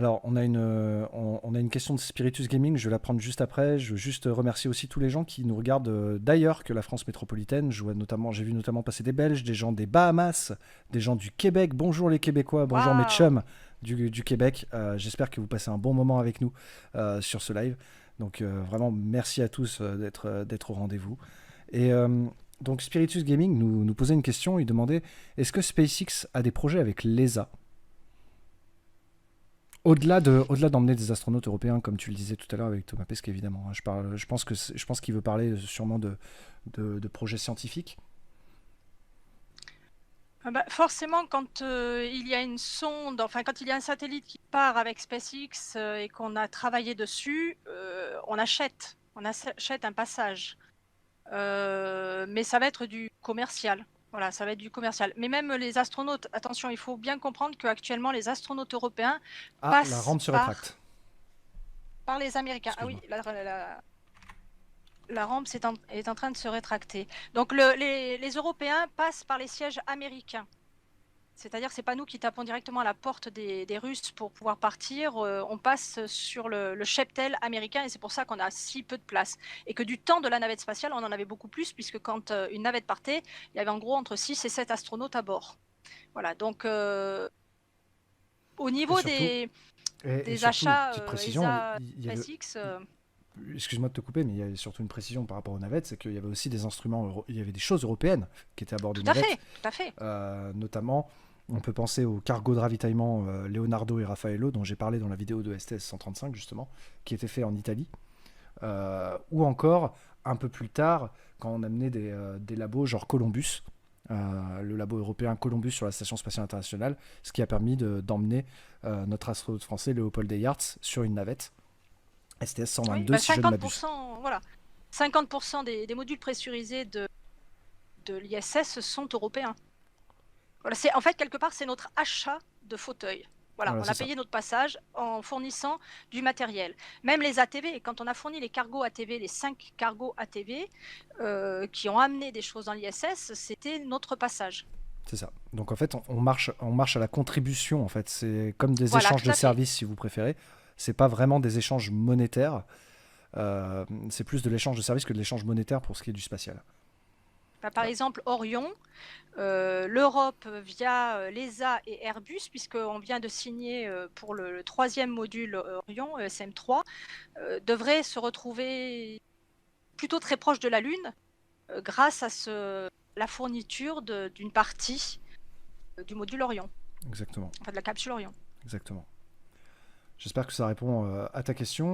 Alors, on a une question de Spiritus Gaming, je vais la prendre juste après. Je veux juste remercier aussi tous les gens qui nous regardent d'ailleurs que la France métropolitaine. J'ai vu notamment passer des Belges, des gens des Bahamas, des gens du Québec. Bonjour les Québécois, bonjour mes Waouh! chums du Québec. J'espère que vous passez un bon moment avec nous sur ce live. Donc, vraiment, merci à tous d'être au rendez-vous. Et donc, Spiritus Gaming nous posait une question. Il demandait est-ce que SpaceX a des projets avec l'ESA? Au-delà d'emmener des astronautes européens, comme tu le disais tout à l'heure avec Thomas Pesquet, évidemment, hein, je pense qu'il veut parler sûrement de projets scientifiques. Ah bah, forcément, quand il y a une sonde, enfin quand il y a un satellite qui part avec SpaceX et qu'on a travaillé dessus, on achète un passage. Mais ça va être du commercial. Voilà, ça va être du commercial. Mais même les astronautes, attention, il faut bien comprendre qu'actuellement les astronautes européens Ah, la passent rampe se par, rétracte. par les Américains. Ah oui, Excuse-moi. la rampe est en train de se rétracter. Donc les Européens passent par les sièges américains. C'est-à-dire que c'est pas nous qui tapons directement à la porte des Russes pour pouvoir partir. On passe sur le cheptel américain et c'est pour ça qu'on a si peu de place. Et que du temps de la navette spatiale, on en avait beaucoup plus puisque quand une navette partait, il y avait en gros entre 6 et 7 astronautes à bord. Voilà, donc au Et niveau surtout, des surtout, achats petite précision, ESA, il y avait, SpaceX, excuse-moi de te couper, mais il y avait surtout une précision par rapport aux navettes, c'est qu'il y avait aussi des il y avait des choses européennes qui étaient à bord des tout à navettes, fait, tout à fait. notamment. On peut penser au cargo de ravitaillement Leonardo et Raffaello, dont j'ai parlé dans la vidéo de STS 135, justement, qui était fait en Italie. Ou encore, un peu plus tard, quand on amenait des labos genre Columbus, le labo européen Columbus sur la Station spatiale internationale, ce qui a permis d'emmener notre astronaute français Léopold Eyarts sur une navette STS Oui, 122, bah si je ne m'abuse. 50%, voilà. 50% des modules pressurisés de l'ISS sont européens. Voilà, en fait, quelque part, c'est notre achat de fauteuils. Voilà, Voilà, on c'est a ça. payé notre passage en fournissant du matériel. Même les ATV, quand on a fourni les cargos ATV, les 5 cargos ATV qui ont amené des choses dans l'ISS, c'était notre passage. C'est ça. Donc en fait, on marche à la contribution. En fait, c'est comme des Voilà, échanges tout de à fait. services, si vous préférez. C'est pas vraiment des échanges monétaires. C'est plus de l'échange de services que de l'échange monétaire pour ce qui est du spatial. Bah, par Voilà. exemple, Orion, l'Europe via l'ESA et Airbus, puisqu'on vient de signer pour le troisième module Orion, SM3, devrait se retrouver plutôt très proche de la Lune grâce à la fourniture d'une partie du module Orion, Exactement. enfin de la capsule Orion. Exactement. J'espère que ça répond à ta question.